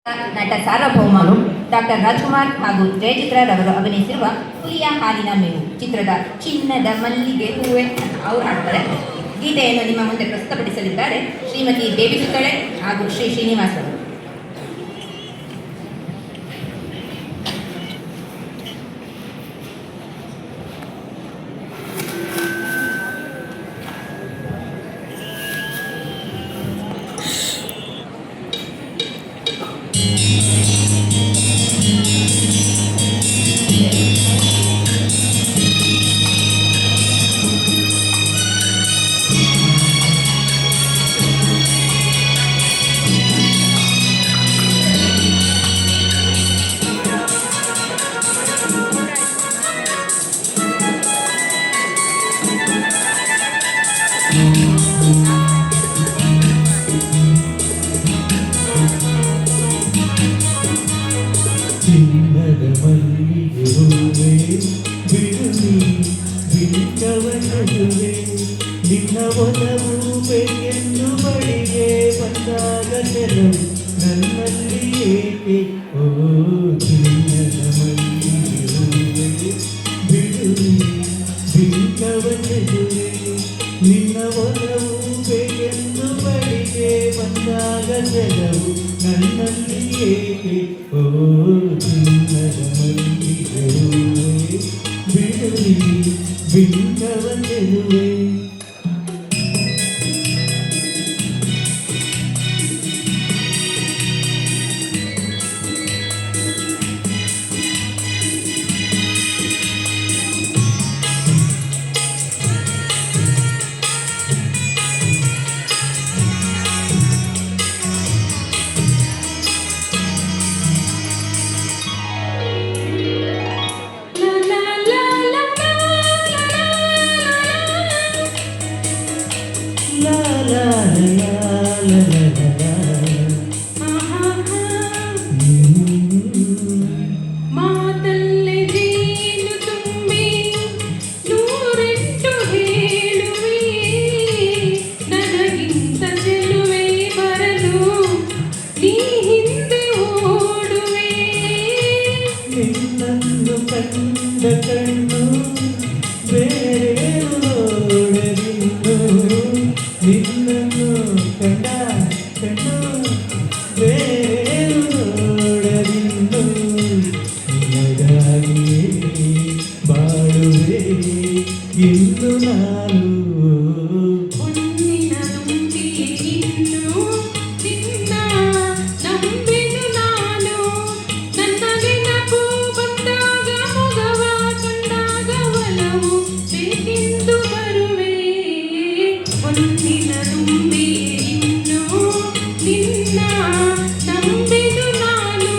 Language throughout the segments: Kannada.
ನಟ ಸಾರ್ವಭೌಮರು ಡಾಕ್ಟರ್ ರಾಜ್ಕುಮಾರ್ ಹಾಗೂ ಜಯಚಿತ್ರರವರು ಅಭಿನಯಿಸಿರುವ ಹುಲಿಯ ಹಾಲಿನ ಮೇವು ಚಿತ್ರದ ಚಿನ್ನದ ಮಲ್ಲಿಗೆ ಹೂವೆ ಅವರು ಹಾಡ್ತಾರೆ. ಗೀತೆಯನ್ನು ನಿಮ್ಮ ಮುಂದೆ ಪ್ರಸ್ತುತಪಡಿಸಲಿದ್ದಾರೆ ಶ್ರೀಮತಿ ದೇವಿ ಸುತ್ತಳೆ ಹಾಗೂ ಶ್ರೀ ಶ್ರೀನಿವಾಸ್ ಅವರು. ಚಿನ್ನದ ಮಲ್ಲಿಗೆ ಹೂವೆ ಬಿಡುನಿ ಬಿಂಕವನದುವೆ ನಿನ್ನ ಒಲವು ಬೆನ್ನು ಬಳಿಗೆ ಬಂದಾಗ ಕೆಲವು ನನ್ನಲ್ಲಿ ಏಕೆ ಓ ಚಿನ್ನದ ಮಲ್ಲಿಗೆ ಹೂವೆ ಬಿಡುನಿ ಬಿಂಕವನದುವೆ ನಿನ್ನ ಒಲವು ಬೆನ್ನು ಬಳಿಗೆ ಬಂದಾಗ ಕೆಲವು ನನ್ನಲ್ಲಿ ಏಕೆ ಓ ಚಿನ್ನದ ಮಲ್ಲಿಗೆ ಹೂವೆ ಬಿಡುನಿ ಬಿಂಕವನದುವೆ. ಮಾತಲ್ಲಿ ಜೀನು ತುಂಬಿ ನೂರೆಂಟು ಹೇಳುವೆ ನನಗಿಂತ ಚೆಲುವೆ ಬರಲು ನೀ ಹಿಂದೆ ಓಡುವೆ. ನಿನ್ನನ್ನು ಕಂಡ ಕಣ್ಣು ಬೇರೇನು ನೋಡಲಿನ್ನು ನಿನ್ನನ್ನು ಕಂಡ ಕಣ್ಣು ಬೇರೇನು ನೋಡಲಿನ್ನು ನಿನಗಾಗಿಯೇ ಬಾಳುವೆ ಇನ್ನು ನಾನು. ಹೊನ್ನಿನ ನುಂಬಿ ಇನ್ನು ನಿನ್ನ ನಂಬೆನು ನಾನು ನನ್ನ ನೆನಪು ಬಂದಾಗ ಮೊಗವ ಕಂಡಾಗ ಒಲವು ಬೇಕೆಂದು ಬರುವೆ. ಹೊನ್ನಿನ ನುಂಬಿ ಇನ್ನು ನಿನ್ನ ನಂಬೆನು ನಾನು.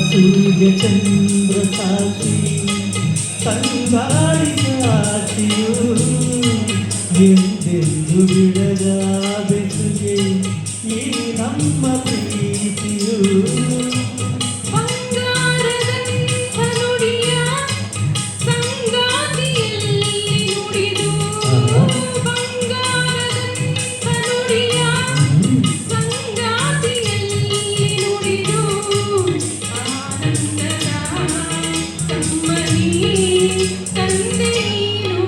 ಸೂರ್ಯ ಚಂದ್ರ ಸಾಕ್ಷಿ ತಂಗಾಳಿ ಸಾಕ್ಷಿಯು ಎಂದೆಂದು ಬಿಡದ ಬೆಸುಗೆ ಈ ನಮ್ಮ ಪ್ರೀತಿಯು. ಬಂಗಾರದಂಥ ನುಡಿಯ ಸಂಗಾತಿಯಲ್ಲಿ ನುಡಿದು ಬಂಗಾರದಂಥ ನುಡಿಯ ಸಂಗಾತಿಯಲ್ಲಿ ನುಡಿದು ಆನಂದದ ಕಮ್ಮನಿ ತಂದೆ ನೀನು.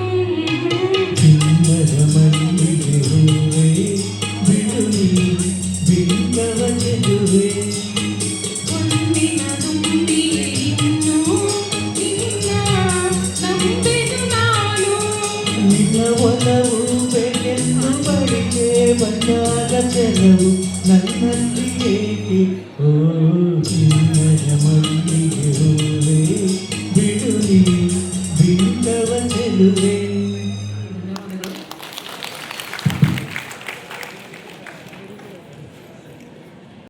ಚಿನ್ನದ ಮಲ್ಲಿಗೆ ಹೂವೆ ಬಿಡುನಿ ಬಿಂಕವನದುವೆ ಹೊನ್ನಿನ ನುಂಬಿ ಇನ್ನು ನಿನ್ನ ನಂಬೆನು ನಾನು. ನಿನ್ನ ಒಲವು ಬೆನ್ನು ಬಳಿಗೆ ಬಂದಾಗ ಕೆಲವು ನನ್ನಲ್ಲಿ ಏಕೆ ಓ ಚಿನ್ನದ ಮಲ್ಲಿಗೆ ಹೂವೆ ಬಿಡುನಿ ಬಿಂಕವನದುವೆ.